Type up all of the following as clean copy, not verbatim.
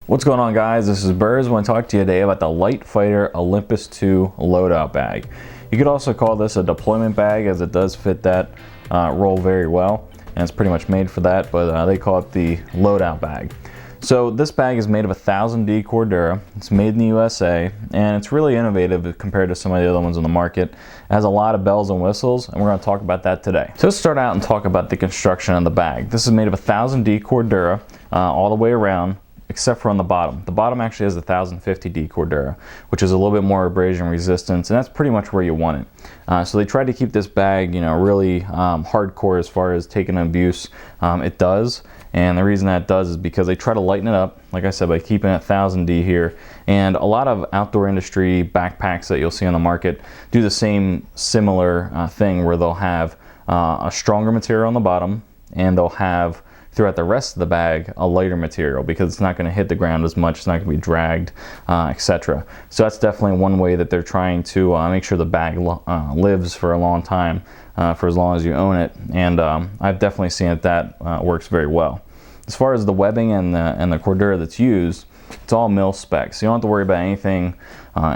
What's going on, guys? This is Burrs. I want to talk to you today about the LiteFighter Olympus II Load-Out bag. You could also call this a deployment bag, as it does fit that role very well, and it's pretty much made for that, but they call it the Load-Out bag. So this bag is made of 1000D Cordura. It's made in the USA, and it's really innovative compared to some of the other ones on the market. It has a lot of bells and whistles, and we're going to talk about that today. So let's start out and talk about the construction of the bag. This is made of 1000D Cordura all the way around, except for on the bottom. The bottom actually has 1050D Cordura, which is a little bit more abrasion resistance, and that's pretty much where you want it. So they tried to keep this bag, really hardcore as far as taking abuse. It does, and the reason that it does is because they try to lighten it up, like I said, by keeping it 1000D here. And a lot of outdoor industry backpacks that you'll see on the market do the same similar thing, where they'll have a stronger material on the bottom, and they'll have throughout the rest of the bag a lighter material, because it's not going to hit the ground as much, it's not going to be dragged, etc. So that's definitely one way that they're trying to make sure the bag lives for a long time, for as long as you own it, and I've definitely seen that works very well. As far as the webbing and the Cordura that's used, it's all mil spec, so you don't have to worry about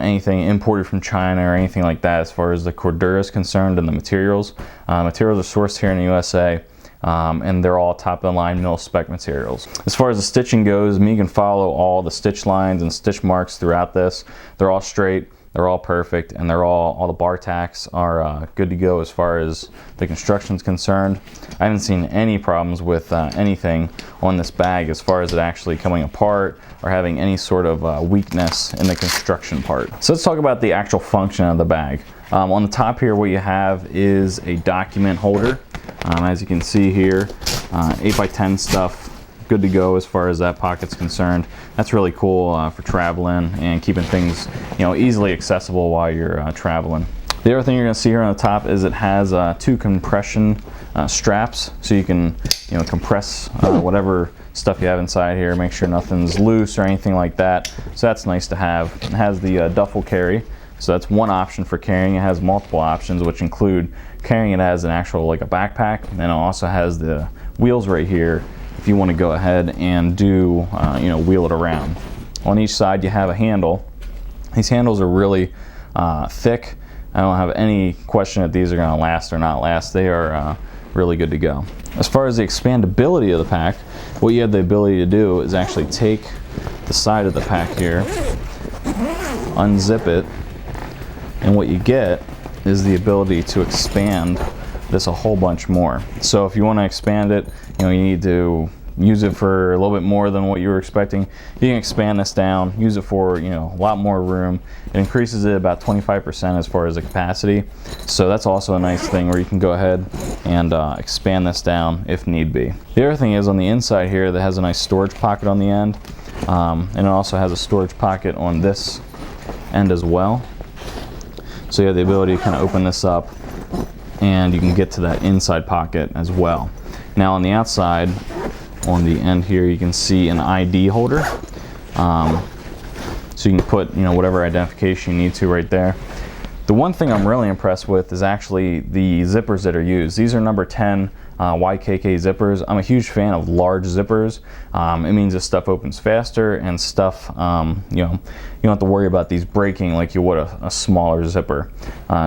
anything imported from China or anything like that as far as the Cordura is concerned. And the materials are sourced here in the USA. And they're all top of the line mil spec materials. As far as the stitching goes, you can follow all the stitch lines and stitch marks throughout this. They're all straight, they're all perfect, and all the bar tacks are good to go as far as the construction is concerned. I haven't seen any problems with anything on this bag as far as it actually coming apart or having any sort of weakness in the construction part. So let's talk about the actual function of the bag. On the top here, what you have is a document holder. As you can see here, 8x10 stuff, good to go as far as that pocket's concerned. That's really cool for traveling and keeping things easily accessible while you're traveling. The other thing you're going to see here on the top is it has two compression straps, so you can compress whatever stuff you have inside here, make sure nothing's loose or anything like that. So that's nice to have. It has the duffel carry. So that's one option for carrying. It has multiple options, which include carrying it as an actual, like a backpack, and it also has the wheels right here if you want to go ahead and do wheel it around. On each side you have a handle. These handles are really thick. I don't have any question that these are going to last or not last. They are really good to go. As far as the expandability of the pack, what you have the ability to do is actually take the side of the pack here, unzip it, and what you get is the ability to expand this a whole bunch more. So if you want to expand it, you need to use it for a little bit more than what you were expecting. You can expand this down, use it for a lot more room. It increases it about 25% as far as the capacity. So that's also a nice thing where you can go ahead and expand this down if need be. The other thing is on the inside here, that has a nice storage pocket on the end, and it also has a storage pocket on this end as well. So you have the ability to kind of open this up, and you can get to that inside pocket as well. Now on the outside, on the end here, you can see an ID holder. So you can put whatever identification you need to right there. The one thing I'm really impressed with is actually the zippers that are used. These are number 10 YKK zippers. I'm a huge fan of large zippers. It means this stuff opens faster, and stuff, you don't have to worry about these breaking like you would a smaller zipper.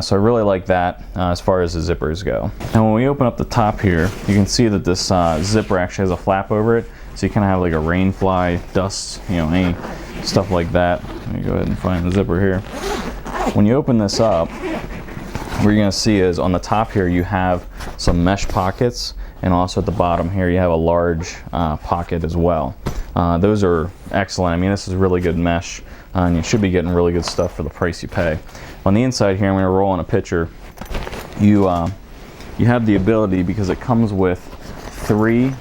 So I really like that as far as the zippers go. And when we open up the top here, you can see that this zipper actually has a flap over it. So you kind of have like a rain fly, dust, any stuff like that. Let me go ahead and find the zipper here. When you open this up, what you're going to see is on the top here you have some mesh pockets, and also at the bottom here you have a large pocket as well. Those are excellent. I mean, this is really good mesh, and you should be getting really good stuff for the price you pay. On the inside here, I'm going to roll in a picture. You have the ability, because it comes with 3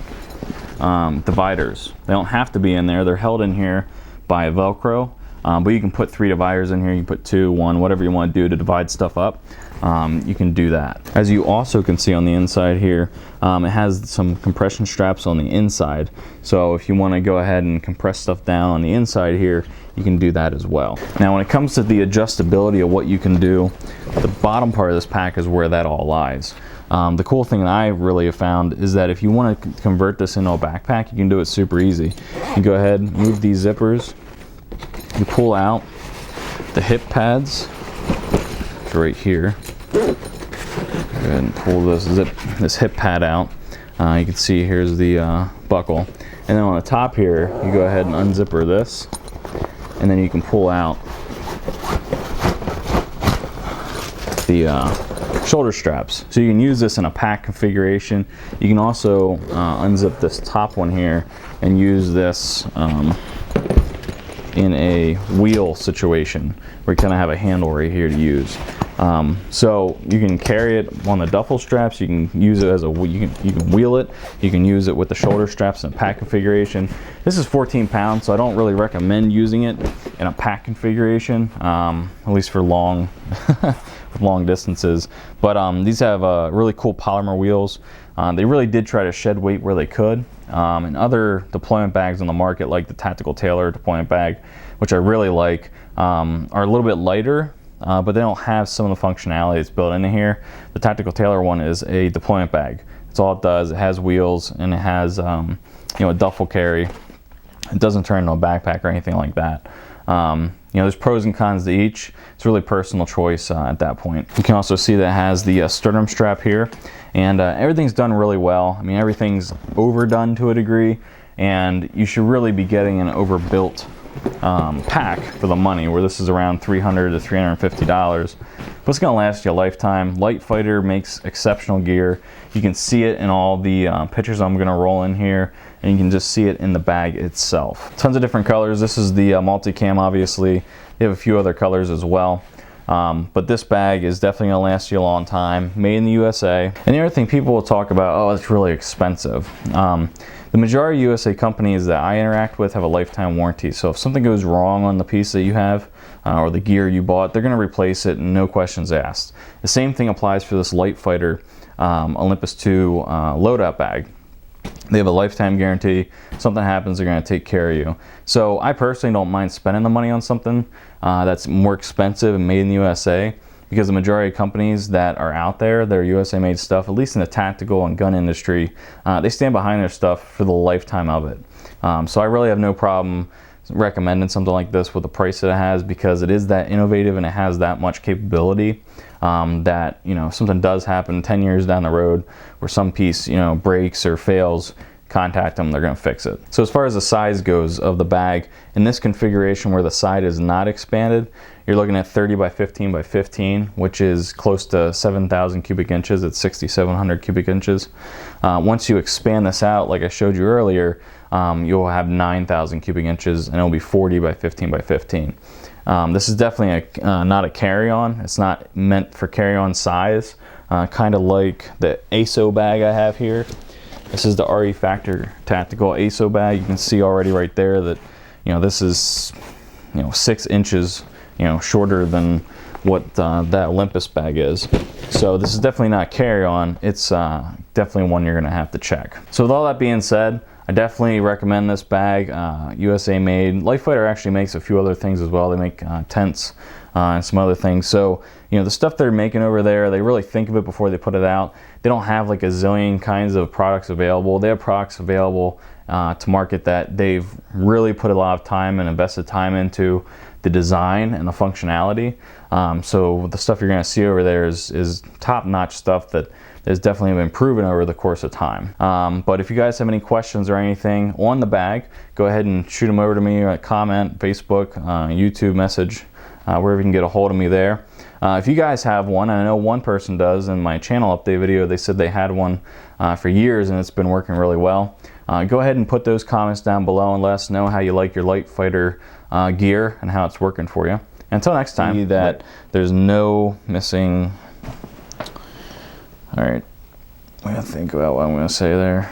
dividers. They don't have to be in there. They're held in here by a Velcro. But you can put 3 dividers in here, you can put 2, 1, whatever you want to do to divide stuff up. You can do that. As you also can see on the inside here, it has some compression straps on the inside. So if you want to go ahead and compress stuff down on the inside here, you can do that as well. Now when it comes to the adjustability of what you can do, the bottom part of this pack is where that all lies. The cool thing that I really have found is that if you want to convert this into a backpack, you can do it super easy. You go ahead, move these zippers, you pull out the hip pads right here. Go ahead and pull this hip pad out. You can see here's the buckle. And then on the top here, you go ahead and unzipper this, and then you can pull out the shoulder straps. So you can use this in a pack configuration. You can also unzip this top one here and use this in a wheel situation where you kind of have a handle right here to use. So you can carry it on the duffel straps. You can use it as you can wheel it. You can use it with the shoulder straps in a pack configuration. This is 14 pounds, so I don't really recommend using it in a pack configuration, at least for long distances. But these have really cool polymer wheels. They really did try to shed weight where they could. And other deployment bags on the market, like the Tactical Tailor Deployment bag, which I really like, are a little bit lighter. But they don't have some of the functionality that's built into here. The Tactical Tailor one is a deployment bag. That's all it does. It has wheels and it has a duffel carry. It doesn't turn into a backpack or anything like that. There's pros and cons to each. It's really personal choice at that point. You can also see that it has the sternum strap here, and everything's done really well. I mean, everything's overdone to a degree, and you should really be getting an overbuilt pack for the money, where this is around $300 to $350, but it's going to last you a lifetime. LiteFighter makes exceptional gear. You can see it in all the pictures I'm going to roll in here, and you can just see it in the bag itself. Tons of different colors. This is the multicam, obviously. They have a few other colors as well. But this bag is definitely going to last you a long time. Made in the USA. And the other thing people will talk about, oh, it's really expensive. The majority of USA companies that I interact with have a lifetime warranty. So if something goes wrong on the piece that you have or the gear you bought, they're going to replace it and no questions asked. The same thing applies for this LiteFighter Olympus II Load-Out bag. They have a lifetime guarantee. If something happens, they're going to take care of you. So I personally don't mind spending the money on something that's more expensive and made in the USA, because the majority of companies that are out there, they're USA made stuff, at least in the tactical and gun industry, they stand behind their stuff for the lifetime of it. So I really have no problem recommending something like this with the price that it has, because it is that innovative and it has that much capability that, if something does happen 10 years down the road where some piece, breaks or fails, contact them, they're going to fix it. So as far as the size goes of the bag, in this configuration where the side is not expanded, you're looking at 30 by 15 by 15, which is close to 7,000 cubic inches. It's 6,700 cubic inches. Once you expand this out, like I showed you earlier, you'll have 9,000 cubic inches, and it'll be 40 by 15 by 15. This is definitely not a carry-on. It's not meant for carry-on size, kind of like the ASO bag I have here. This is the RE Factor Tactical ASO bag. You can see already right there that this is 6 inches shorter than what that Olympus bag is. So this is definitely not carry-on. It's definitely one you're going to have to check. So with all that being said, I definitely recommend this bag. USA made. LiteFighter actually makes a few other things as well. They make tents and some other things. So the stuff they're making over there, they really think of it before they put it out. They don't have like a zillion kinds of products available. They have products available to market that they've really put a lot of time and invested time into the design and the functionality. So the stuff you're going to see over there is top-notch stuff that has definitely been proven over the course of time. But if you guys have any questions or anything on the bag, go ahead and shoot them over to me, comment, Facebook, YouTube message, wherever you can get a hold of me there. If you guys have one, and I know one person does, in my channel update video, they said they had one for years and it's been working really well. Go ahead and put those comments down below and let us know how you like your LiteFighter gear and how it's working for you. Until next time, that there's no missing. All right, I'm gonna think about what I'm gonna say there.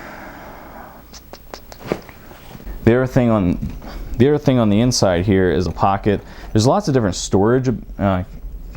The other thing on the inside here is a pocket. There's lots of different storage